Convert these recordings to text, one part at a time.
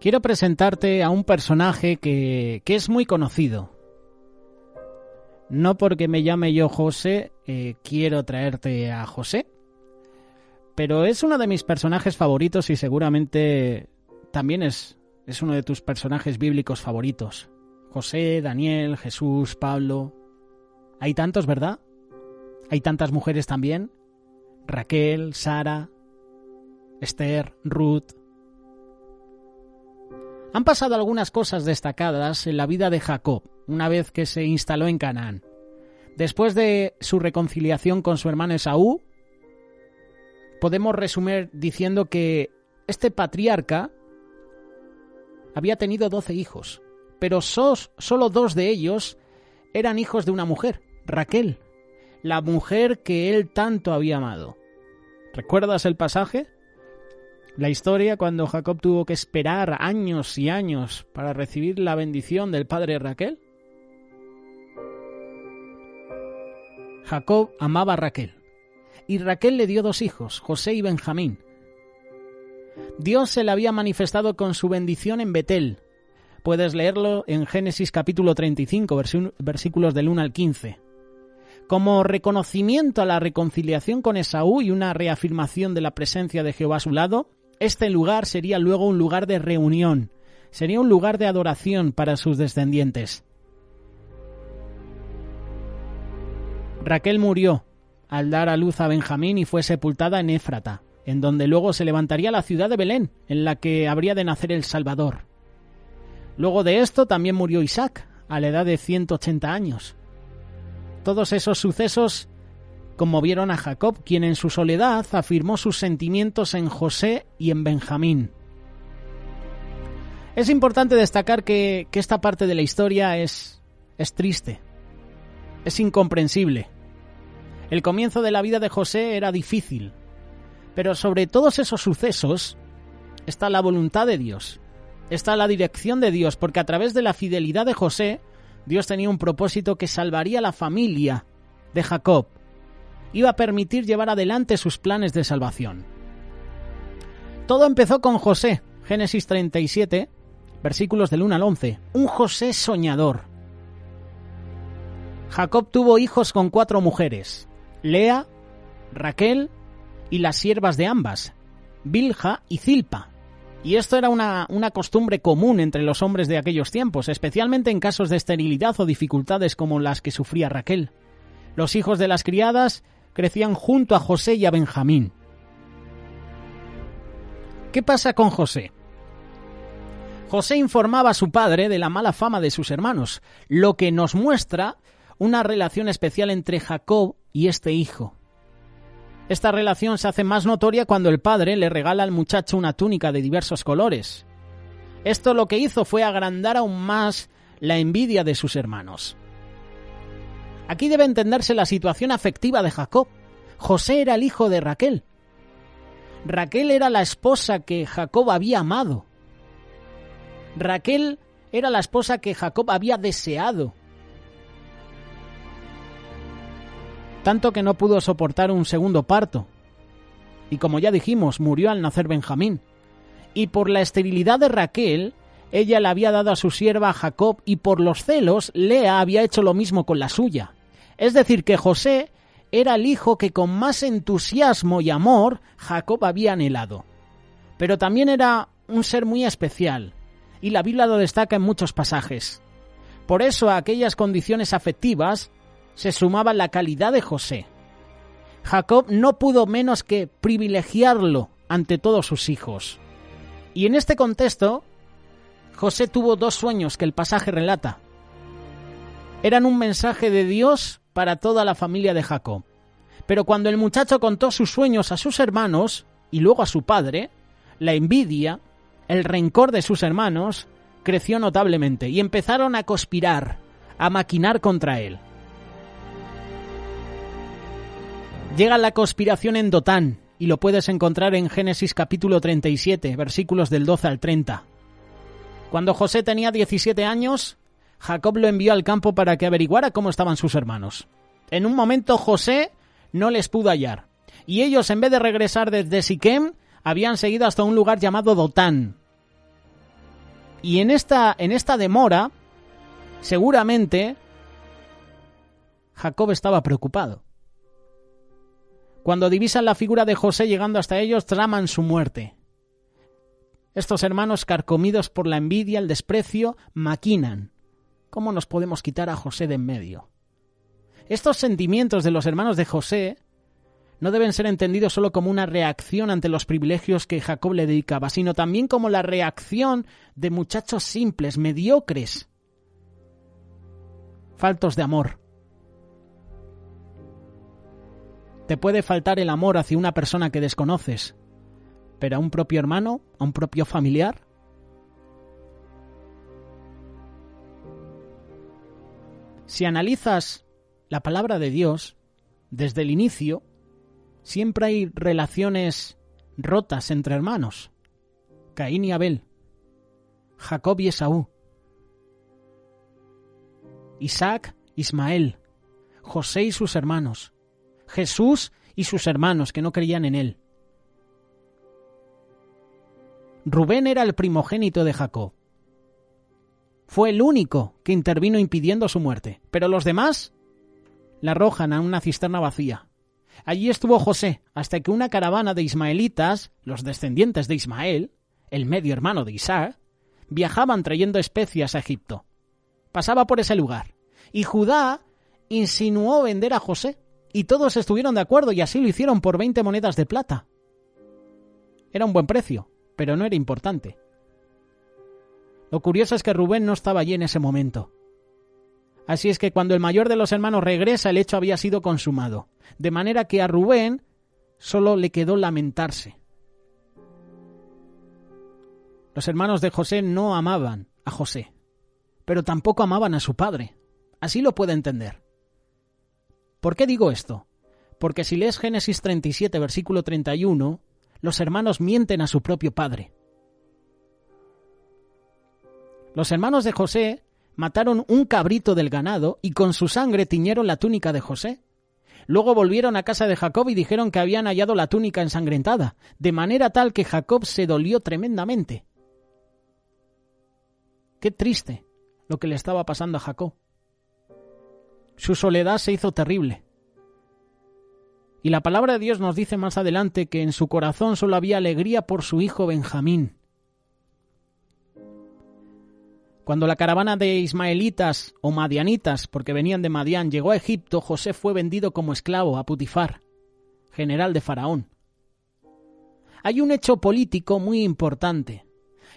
Quiero presentarte a un personaje que es muy conocido. No porque me llame yo José, quiero traerte a José, pero es uno de mis personajes favoritos y seguramente también es uno de tus personajes bíblicos favoritos. José, Daniel, Jesús, Pablo. Hay tantos, ¿verdad? Hay tantas mujeres también. Raquel, Sara, Esther, Ruth. Han pasado algunas cosas destacadas en la vida de Jacob, una vez que se instaló en Canaán. Después de su reconciliación con su hermano Esaú, podemos resumir diciendo que este patriarca había tenido 12 hijos, pero solo 2 de ellos eran hijos de una mujer, Raquel, la mujer que él tanto había amado. ¿Recuerdas el pasaje? La historia cuando Jacob tuvo que esperar años y años para recibir la bendición del padre de Raquel. Jacob amaba a Raquel, y Raquel le dio 2 hijos, José y Benjamín. Dios se le había manifestado con su bendición en Betel. Puedes leerlo en Génesis capítulo 35, versículos del 1 al 15. Como reconocimiento a la reconciliación con Esaú y una reafirmación de la presencia de Jehová a su lado, este lugar sería luego un lugar de reunión, sería un lugar de adoración para sus descendientes. Raquel murió al dar a luz a Benjamín y fue sepultada en Éfrata, en donde luego se levantaría la ciudad de Belén, en la que habría de nacer el Salvador. Luego de esto también murió Isaac, a la edad de 180 años. Todos esos sucesos conmovieron a Jacob, quien en su soledad afirmó sus sentimientos en José y en Benjamín. Es importante destacar que esta parte de la historia es triste, es incomprensible. El comienzo de la vida de José era difícil, pero sobre todos esos sucesos está la voluntad de Dios, está la dirección de Dios, porque a través de la fidelidad de José, Dios tenía un propósito que salvaría a la familia de Jacob. Iba a permitir llevar adelante sus planes de salvación. Todo empezó con José, Génesis 37, versículos del 1 al 11, un José soñador. Jacob tuvo hijos con 4 mujeres, Lea, Raquel y las siervas de ambas, Bilha y Zilpa. Y esto era una costumbre común entre los hombres de aquellos tiempos, especialmente en casos de esterilidad o dificultades como las que sufría Raquel. Los hijos de las criadas crecían junto a José y a Benjamín. ¿Qué pasa con José? José informaba a su padre de la mala fama de sus hermanos, lo que nos muestra una relación especial entre Jacob y este hijo. Esta relación se hace más notoria cuando el padre le regala al muchacho una túnica de diversos colores. Esto lo que hizo fue agrandar aún más la envidia de sus hermanos. Aquí debe entenderse la situación afectiva de Jacob. José era el hijo de Raquel. Raquel era la esposa que Jacob había amado. Raquel era la esposa que Jacob había deseado. Tanto que no pudo soportar un segundo parto. Y como ya dijimos, murió al nacer Benjamín. Y por la esterilidad de Raquel, ella le había dado a su sierva a Jacob, y por los celos, Lea había hecho lo mismo con la suya. Es decir, que José era el hijo que con más entusiasmo y amor Jacob había anhelado. Pero también era un ser muy especial, y la Biblia lo destaca en muchos pasajes. Por eso a aquellas condiciones afectivas se sumaba la calidad de José. Jacob no pudo menos que privilegiarlo ante todos sus hijos. Y en este contexto, José tuvo 2 sueños que el pasaje relata. Eran un mensaje de Dios para toda la familia de Jacob. Pero cuando el muchacho contó sus sueños a sus hermanos y luego a su padre, la envidia, el rencor de sus hermanos creció notablemente y empezaron a conspirar, a maquinar contra él. Llega la conspiración en Dotán, y lo puedes encontrar en Génesis capítulo 37, versículos del 12 al 30. Cuando José tenía 17 años, Jacob lo envió al campo para que averiguara cómo estaban sus hermanos. En un momento José no les pudo hallar, y ellos, en vez de regresar desde Siquem, habían seguido hasta un lugar llamado Dotán. Y en esta demora, seguramente, Jacob estaba preocupado. Cuando divisan la figura de José llegando hasta ellos, traman su muerte. Estos hermanos, carcomidos por la envidia, el desprecio, maquinan. ¿Cómo nos podemos quitar a José de en medio? Estos sentimientos de los hermanos de José no deben ser entendidos solo como una reacción ante los privilegios que Jacob le dedicaba, sino también como la reacción de muchachos simples, mediocres, faltos de amor. Te puede faltar el amor hacia una persona que desconoces, pero a un propio hermano, a un propio familiar. Si analizas la palabra de Dios, desde el inicio, siempre hay relaciones rotas entre hermanos. Caín y Abel, Jacob y Esaú, Isaac, Ismael, José y sus hermanos, Jesús y sus hermanos que no creían en él. Rubén era el primogénito de Jacob. Fue el único que intervino impidiendo su muerte, pero los demás la arrojan a una cisterna vacía. Allí estuvo José hasta que una caravana de ismaelitas, los descendientes de Ismael, el medio hermano de Isaac, viajaban trayendo especias a Egipto. Pasaba por ese lugar, y Judá insinuó vender a José, y todos estuvieron de acuerdo y así lo hicieron por 20 monedas de plata. Era un buen precio, pero no era importante. Lo curioso es que Rubén no estaba allí en ese momento. Así es que cuando el mayor de los hermanos regresa, el hecho había sido consumado. De manera que a Rubén solo le quedó lamentarse. Los hermanos de José no amaban a José, pero tampoco amaban a su padre. Así lo puede entender. ¿Por qué digo esto? Porque si lees Génesis 37, versículo 31, los hermanos mienten a su propio padre. Los hermanos de José mataron un cabrito del ganado y con su sangre tiñeron la túnica de José. Luego volvieron a casa de Jacob y dijeron que habían hallado la túnica ensangrentada, de manera tal que Jacob se dolió tremendamente. Qué triste lo que le estaba pasando a Jacob. Su soledad se hizo terrible. Y la palabra de Dios nos dice más adelante que en su corazón solo había alegría por su hijo Benjamín. Cuando la caravana de ismaelitas o madianitas, porque venían de Madián, llegó a Egipto, José fue vendido como esclavo a Putifar, general de Faraón. Hay un hecho político muy importante.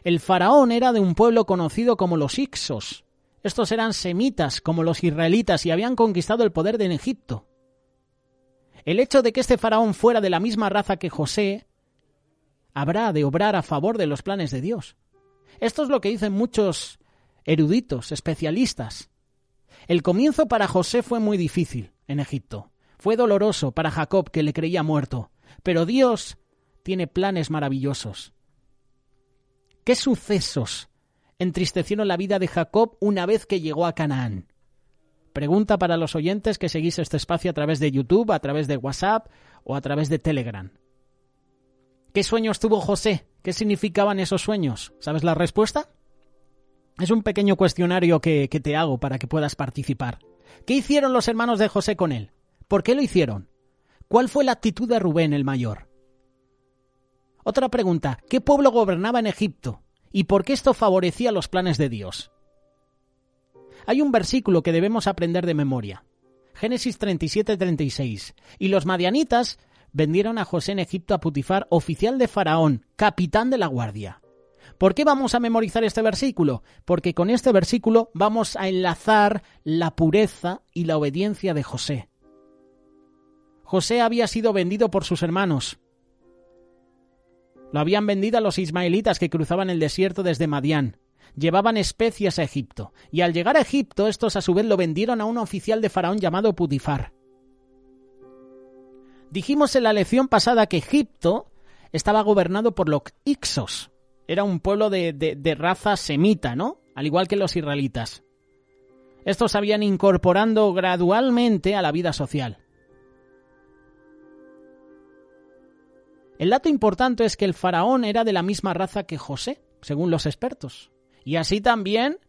El faraón era de un pueblo conocido como los Hicsos. Estos eran semitas como los israelitas y habían conquistado el poder en Egipto. El hecho de que este faraón fuera de la misma raza que José habrá de obrar a favor de los planes de Dios. Esto es lo que dicen muchos eruditos, especialistas. El comienzo para José fue muy difícil en Egipto. Fue doloroso para Jacob, que le creía muerto. Pero Dios tiene planes maravillosos. ¿Qué sucesos entristecieron la vida de Jacob una vez que llegó a Canaán? Pregunta para los oyentes que seguís este espacio a través de YouTube, a través de WhatsApp o a través de Telegram. ¿Qué sueños tuvo José? ¿Qué significaban esos sueños? ¿Sabes la respuesta? Es un pequeño cuestionario que te hago para que puedas participar. ¿Qué hicieron los hermanos de José con él? ¿Por qué lo hicieron? ¿Cuál fue la actitud de Rubén el mayor? Otra pregunta, ¿qué pueblo gobernaba en Egipto? ¿Y por qué esto favorecía los planes de Dios? Hay un versículo que debemos aprender de memoria. Génesis 37-36. Y los madianitas vendieron a José en Egipto a Putifar, oficial de Faraón, capitán de la guardia. ¿Por qué vamos a memorizar este versículo? Porque con este versículo vamos a enlazar la pureza y la obediencia de José. José había sido vendido por sus hermanos. Lo habían vendido a los ismaelitas que cruzaban el desierto desde Madián. Llevaban especias a Egipto. Y al llegar a Egipto, estos a su vez lo vendieron a un oficial de Faraón llamado Putifar. Dijimos en la lección pasada que Egipto estaba gobernado por los Hicsos. Era un pueblo de raza semita, ¿no? Al igual que los israelitas. Estos se habían incorporando gradualmente a la vida social. El dato importante es que el faraón era de la misma raza que José, según los expertos. Y así también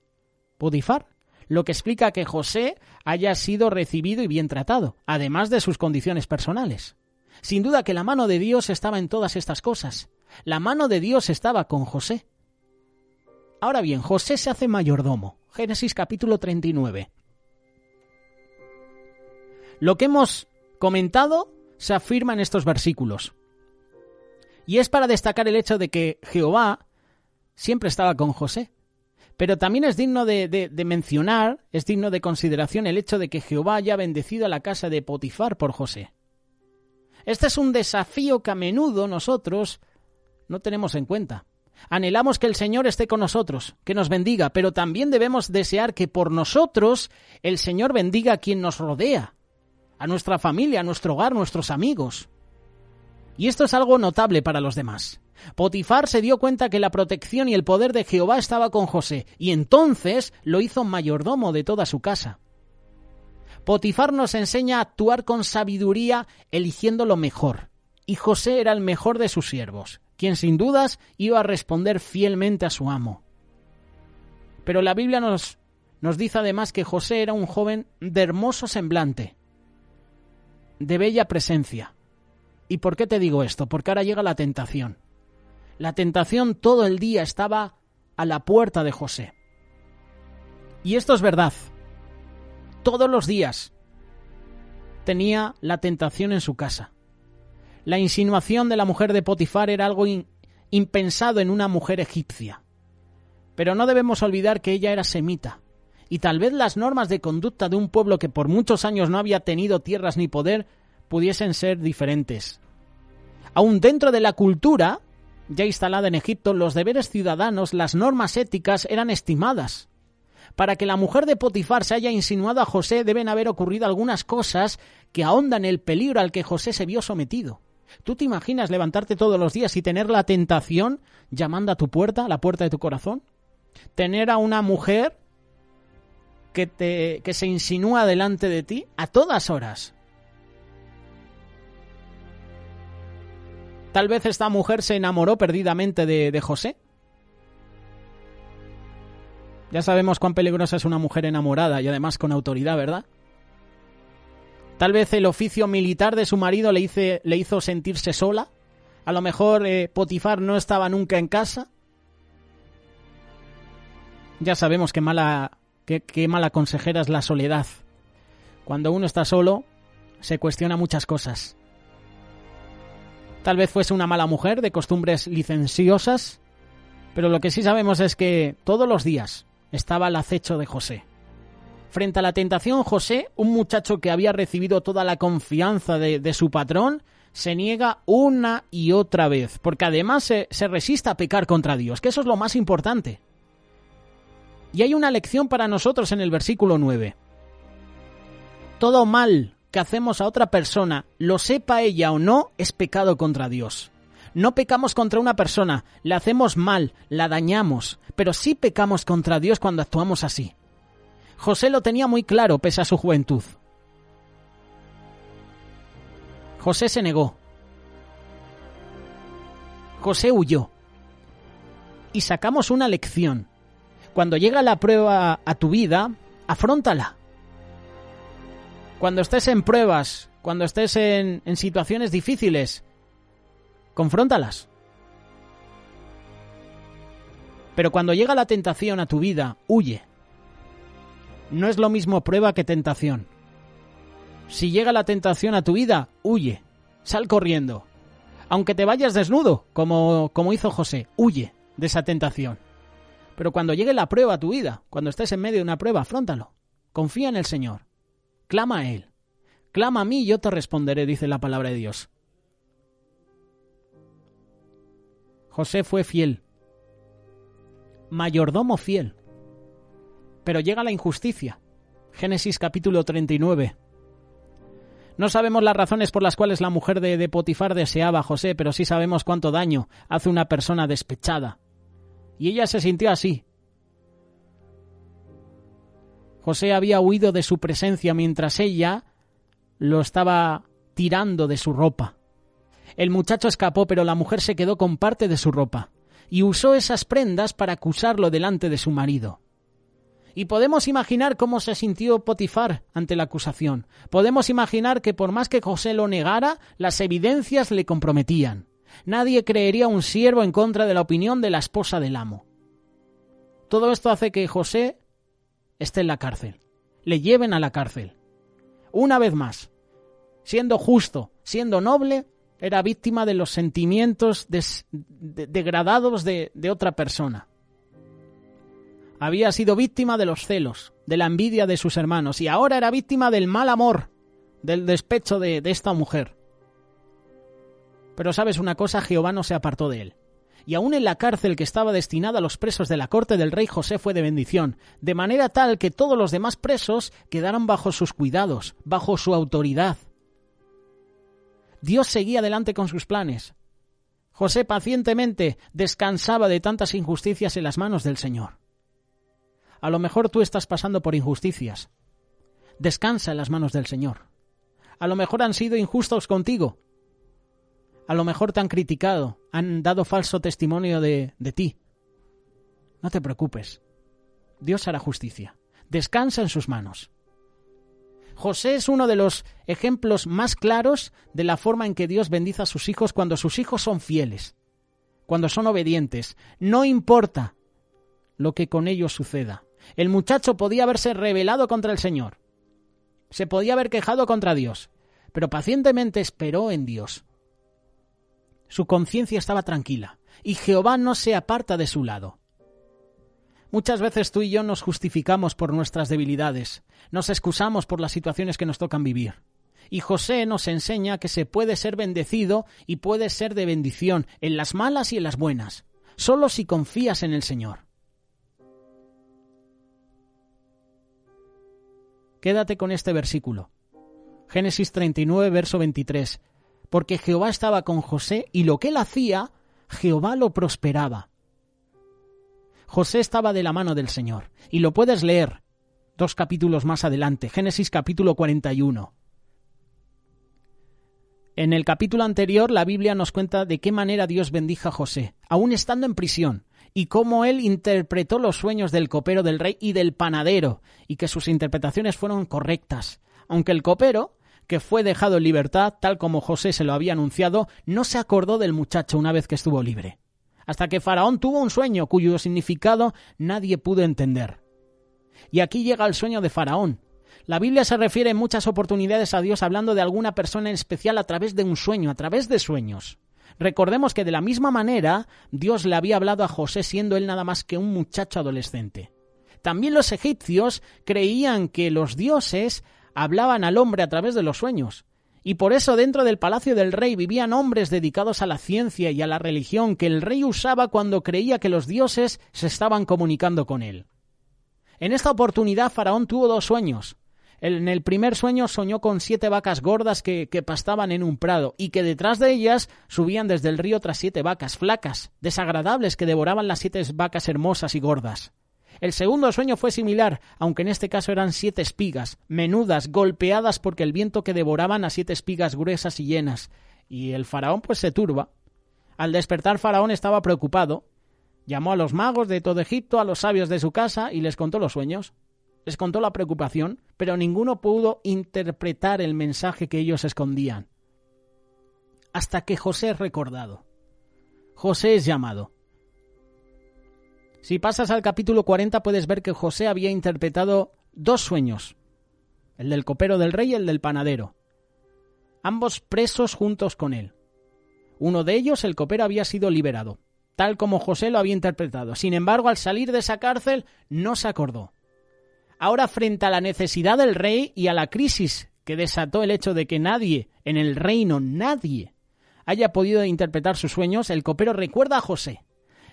Potifar, lo que explica que José haya sido recibido y bien tratado, además de sus condiciones personales. Sin duda que la mano de Dios estaba en todas estas cosas. La mano de Dios estaba con José. Ahora bien, José se hace mayordomo. Génesis capítulo 39. Lo que hemos comentado se afirma en estos versículos. Y es para destacar el hecho de que Jehová siempre estaba con José. Pero también es digno de mencionar, es digno de consideración el hecho de que Jehová haya bendecido a la casa de Potifar por José. Este es un desafío que a menudo nosotros no tenemos en cuenta. Anhelamos que el Señor esté con nosotros, que nos bendiga, pero también debemos desear que por nosotros el Señor bendiga a quien nos rodea, a nuestra familia, a nuestro hogar, nuestros amigos. Y esto es algo notable para los demás. Potifar se dio cuenta que la protección y el poder de Jehová estaba con José, y entonces lo hizo mayordomo de toda su casa. Potifar nos enseña a actuar con sabiduría, eligiendo lo mejor, y José era el mejor de sus siervos, quien sin dudas iba a responder fielmente a su amo. Pero la Biblia nos dice además que José era un joven de hermoso semblante, de bella presencia. ¿Y por qué te digo esto? Porque ahora llega la tentación. La tentación todo el día estaba a la puerta de José. Y esto es verdad. Todos los días tenía la tentación en su casa. La insinuación de la mujer de Potifar era algo impensado en una mujer egipcia. Pero no debemos olvidar que ella era semita. Y tal vez las normas de conducta de un pueblo que por muchos años no había tenido tierras ni poder pudiesen ser diferentes. Aún dentro de la cultura ya instalada en Egipto, los deberes ciudadanos, las normas éticas eran estimadas. Para que la mujer de Potifar se haya insinuado a José deben haber ocurrido algunas cosas que ahondan el peligro al que José se vio sometido. ¿Tú te imaginas levantarte todos los días y tener la tentación llamando a tu puerta, a la puerta de tu corazón? Tener a una mujer que se insinúa delante de ti a todas horas. Tal vez esta mujer se enamoró perdidamente de José. Ya sabemos cuán peligrosa es una mujer enamorada y además con autoridad, ¿verdad? Tal vez el oficio militar de su marido le hizo sentirse sola. A lo mejor Potifar no estaba nunca en casa. Ya sabemos qué mala consejera es la soledad. Cuando uno está solo, se cuestiona muchas cosas. Tal vez fuese una mala mujer de costumbres licenciosas, pero lo que sí sabemos es que todos los días estaba al acecho de José. Frente a la tentación, José, un muchacho que había recibido toda la confianza de su patrón, se niega una y otra vez, porque además se resiste a pecar contra Dios, que eso es lo más importante. Y hay una lección para nosotros en el versículo 9. Todo mal que hacemos a otra persona, lo sepa ella o no, es pecado contra Dios. No pecamos contra una persona, le hacemos mal, la dañamos, pero sí pecamos contra Dios cuando actuamos así. José lo tenía muy claro pese a su juventud. José se negó. José huyó. Y sacamos una lección. Cuando llega la prueba a tu vida, afróntala. Cuando estés en pruebas, cuando estés en situaciones difíciles, confróntalas. Pero cuando llega la tentación a tu vida, huye. No es lo mismo prueba que tentación. Si llega la tentación a tu vida, huye. Sal corriendo. Aunque te vayas desnudo, como hizo José, huye de esa tentación. Pero cuando llegue la prueba a tu vida, cuando estés en medio de una prueba, afróntalo. Confía en el Señor. Clama a Él. Clama a mí y yo te responderé, dice la palabra de Dios. José fue fiel. Mayordomo fiel. Pero llega la injusticia. Génesis capítulo 39. No sabemos las razones por las cuales la mujer de Potifar deseaba a José, pero sí sabemos cuánto daño hace una persona despechada. Y ella se sintió así. José había huido de su presencia mientras ella lo estaba tirando de su ropa. El muchacho escapó, pero la mujer se quedó con parte de su ropa. y usó esas prendas para acusarlo delante de su marido. Y podemos imaginar cómo se sintió Potifar ante la acusación. Podemos imaginar que por más que José lo negara, las evidencias le comprometían. Nadie creería a un siervo en contra de la opinión de la esposa del amo. Todo esto hace que José esté en la cárcel. Le lleven a la cárcel. Una vez más, siendo justo, siendo noble, era víctima de los sentimientos degradados de otra persona. Había sido víctima de los celos, de la envidia de sus hermanos, y ahora era víctima del mal amor, del despecho de esta mujer. Pero sabes una cosa, Jehová no se apartó de él. Y aún en la cárcel que estaba destinada a los presos de la corte del rey, José fue de bendición, de manera tal que todos los demás presos quedaron bajo sus cuidados, bajo su autoridad. Dios seguía adelante con sus planes. José pacientemente descansaba de tantas injusticias en las manos del Señor. A lo mejor tú estás pasando por injusticias. Descansa en las manos del Señor. A lo mejor han sido injustos contigo. A lo mejor te han criticado, han dado falso testimonio de ti. No te preocupes. Dios hará justicia. Descansa en sus manos. José es uno de los ejemplos más claros de la forma en que Dios bendice a sus hijos cuando sus hijos son fieles, cuando son obedientes. No importa lo que con ellos suceda. El muchacho podía haberse rebelado contra el Señor. Se podía haber quejado contra Dios, pero pacientemente esperó en Dios. Su conciencia estaba tranquila y Jehová no se aparta de su lado. Muchas veces tú y yo nos justificamos por nuestras debilidades, nos excusamos por las situaciones que nos tocan vivir. Y José nos enseña que se puede ser bendecido y puede ser de bendición en las malas y en las buenas, solo si confías en el Señor. Quédate con este versículo. Génesis 39, verso 23. Porque Jehová estaba con José y lo que él hacía, Jehová lo prosperaba. José estaba de la mano del Señor. Y lo puedes leer 2 capítulos más adelante. Génesis capítulo 41. En el capítulo anterior la Biblia nos cuenta de qué manera Dios bendijo a José, aún estando en prisión, y cómo él interpretó los sueños del copero del rey y del panadero, y que sus interpretaciones fueron correctas. Aunque el copero, que fue dejado en libertad, tal como José se lo había anunciado, no se acordó del muchacho una vez que estuvo libre. Hasta que Faraón tuvo un sueño cuyo significado nadie pudo entender. Y aquí llega el sueño de Faraón. La Biblia se refiere en muchas oportunidades a Dios hablando de alguna persona en especial a través de un sueño, a través de sueños. Recordemos que de la misma manera Dios le había hablado a José siendo él nada más que un muchacho adolescente. También los egipcios creían que los dioses hablaban al hombre a través de los sueños. Y por eso dentro del palacio del rey vivían hombres dedicados a la ciencia y a la religión que el rey usaba cuando creía que los dioses se estaban comunicando con él. En esta oportunidad Faraón tuvo 2 sueños. En el primer sueño soñó con 7 vacas gordas que pastaban en un prado y que detrás de ellas subían desde el río otras 7 vacas flacas, desagradables, que devoraban las 7 vacas hermosas y gordas. El segundo sueño fue similar, aunque en este caso eran 7 espigas, menudas, golpeadas porque el viento que devoraban a 7 espigas gruesas y llenas. Y el faraón pues se turba. Al despertar Faraón estaba preocupado. Llamó a los magos de todo Egipto, a los sabios de su casa y les contó los sueños. Les contó la preocupación, pero ninguno pudo interpretar el mensaje que ellos escondían. Hasta que José es recordado. José es llamado. Si pasas al capítulo 40 puedes ver que José había interpretado 2 sueños, el del copero del rey y el del panadero, ambos presos juntos con él. Uno de ellos, el copero, había sido liberado, tal como José lo había interpretado. Sin embargo, al salir de esa cárcel no se acordó. Ahora, frente a la necesidad del rey y a la crisis que desató el hecho de que nadie en el reino, nadie, haya podido interpretar sus sueños, el copero recuerda a José.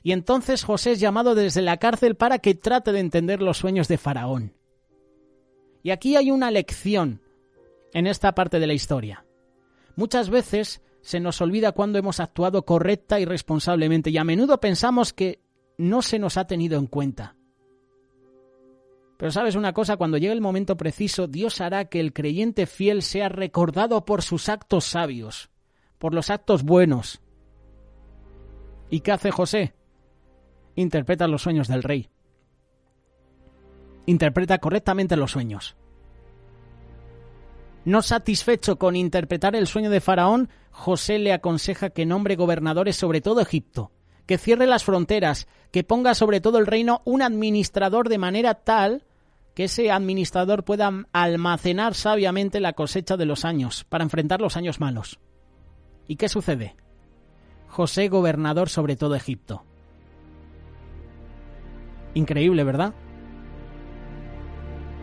Y entonces José es llamado desde la cárcel para que trate de entender los sueños de Faraón. Y aquí hay una lección en esta parte de la historia. Muchas veces se nos olvida cuando hemos actuado correcta y responsablemente, y a menudo pensamos que no se nos ha tenido en cuenta. Pero sabes una cosa, cuando llegue el momento preciso, Dios hará que el creyente fiel sea recordado por sus actos sabios, por los actos buenos. ¿Y qué hace José? interpreta los sueños del rey. Interpreta correctamente los sueños. No satisfecho con interpretar el sueño de Faraón, José le aconseja que nombre gobernadores sobre todo Egipto, que cierre las fronteras, que ponga sobre todo el reino un administrador de manera tal que ese administrador pueda almacenar sabiamente la cosecha de los años para enfrentar los años malos. ¿Y qué sucede? José gobernador sobre todo Egipto. Increíble, ¿verdad?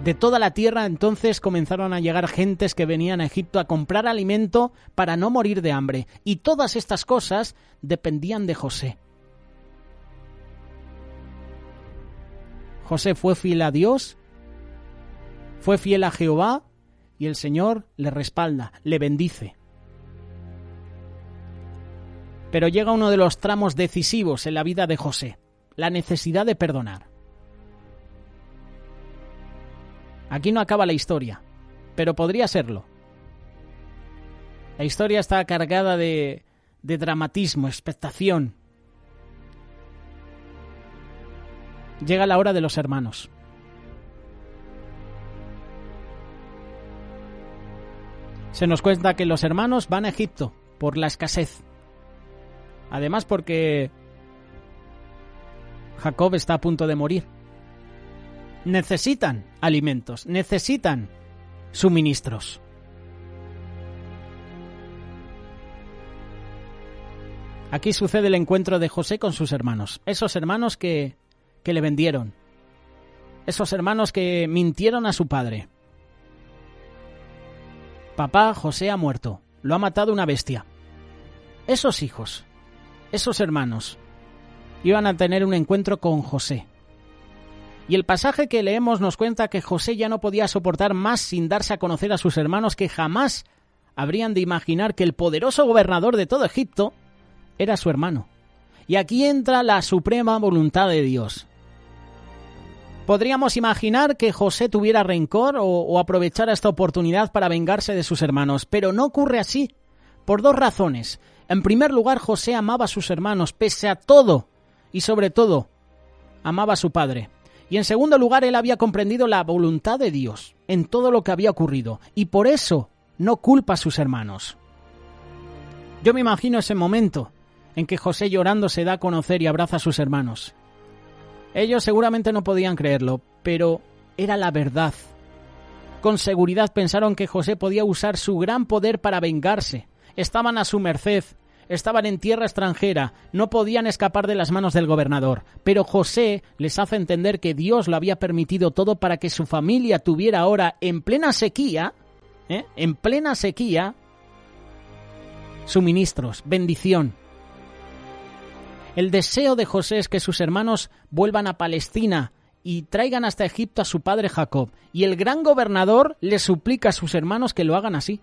De toda la tierra entonces comenzaron a llegar gentes que venían a Egipto a comprar alimento para no morir de hambre. Y todas estas cosas dependían de José. José fue fiel a Dios, fue fiel a Jehová y el Señor le respalda, le bendice. Pero llega uno de los tramos decisivos en la vida de José, la necesidad de perdonar. Aquí no acaba la historia, pero podría serlo. La historia está cargada de dramatismo, expectación. Llega la hora de los hermanos. Se nos cuenta que los hermanos van a Egipto por la escasez. Además porque Jacob está a punto de morir. Necesitan alimentos, necesitan suministros. Aquí sucede el encuentro de José con sus hermanos, esos hermanos que le vendieron, esos hermanos que mintieron a su padre. Papá, José ha muerto, lo ha matado una bestia. Esos hijos, esos hermanos, iban a tener un encuentro con José. Y el pasaje que leemos nos cuenta que José ya no podía soportar más sin darse a conocer a sus hermanos, que jamás habrían de imaginar que el poderoso gobernador de todo Egipto era su hermano. Y aquí entra la suprema voluntad de Dios. Podríamos imaginar que José tuviera rencor o aprovechara esta oportunidad para vengarse de sus hermanos, pero no ocurre así, por dos razones. En primer lugar, José amaba a sus hermanos, pese a todo, y sobre todo, amaba a su padre. Y en segundo lugar, él había comprendido la voluntad de Dios en todo lo que había ocurrido, y por eso no culpa a sus hermanos. Yo me imagino ese momento en que José llorando se da a conocer y abraza a sus hermanos. Ellos seguramente no podían creerlo, pero era la verdad. Con seguridad pensaron que José podía usar su gran poder para vengarse. Estaban a su merced. Estaban en tierra extranjera, no podían escapar de las manos del gobernador, pero José les hace entender que Dios lo había permitido todo para que su familia tuviera ahora, en plena sequía, suministros, bendición. El deseo de José es que sus hermanos vuelvan a Palestina y traigan hasta Egipto a su padre Jacob, y el gran gobernador le suplica a sus hermanos que lo hagan así.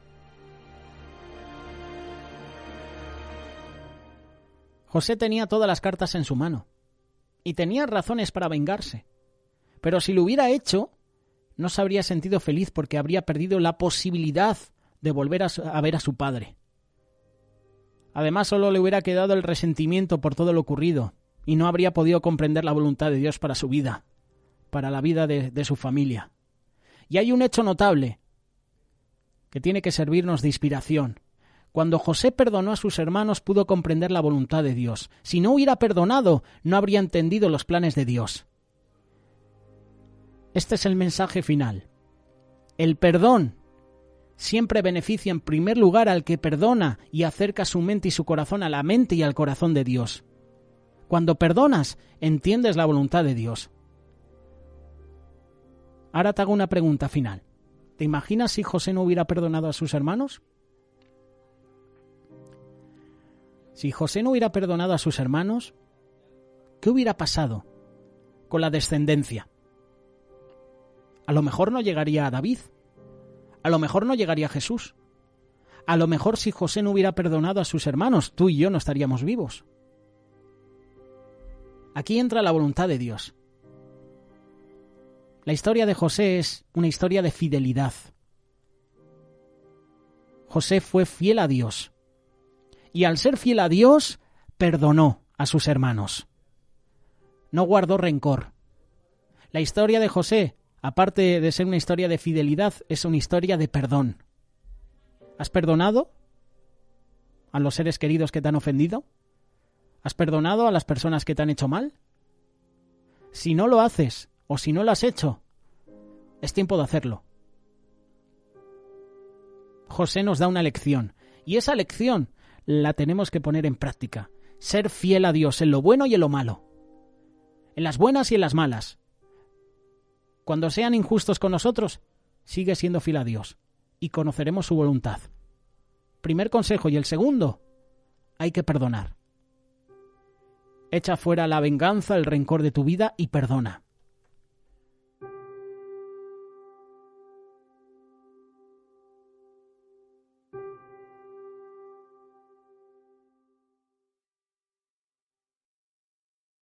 José tenía todas las cartas en su mano y tenía razones para vengarse. Pero si lo hubiera hecho, no se habría sentido feliz porque habría perdido la posibilidad de volver a ver a su padre. Además, solo le hubiera quedado el resentimiento por todo lo ocurrido y no habría podido comprender la voluntad de Dios para su vida, para la vida de su familia. Y hay un hecho notable que tiene que servirnos de inspiración. Cuando José perdonó a sus hermanos, pudo comprender la voluntad de Dios. Si no hubiera perdonado, no habría entendido los planes de Dios. Este es el mensaje final. El perdón siempre beneficia en primer lugar al que perdona y acerca su mente y su corazón a la mente y al corazón de Dios. Cuando perdonas, entiendes la voluntad de Dios. Ahora te hago una pregunta final. ¿Te imaginas si José no hubiera perdonado a sus hermanos? Si José no hubiera perdonado a sus hermanos, ¿qué hubiera pasado con la descendencia? A lo mejor no llegaría a David, a lo mejor no llegaría a Jesús, a lo mejor si José no hubiera perdonado a sus hermanos, tú y yo no estaríamos vivos. Aquí entra la voluntad de Dios. La historia de José es una historia de fidelidad. José fue fiel a Dios. Y al ser fiel a Dios, perdonó a sus hermanos. no guardó rencor. La historia de José, aparte de ser una historia de fidelidad, es una historia de perdón. ¿Has perdonado a los seres queridos que te han ofendido? ¿Has perdonado a las personas que te han hecho mal? Si no lo haces, o si no lo has hecho, es tiempo de hacerlo. José nos da una lección, y esa lección la tenemos que poner en práctica. Ser fiel a Dios en lo bueno y en lo malo. En las buenas y en las malas. Cuando sean injustos con nosotros, sigue siendo fiel a Dios y conoceremos su voluntad. Primer consejo. Y el segundo, hay que perdonar. Echa fuera la venganza, el rencor de tu vida y perdona.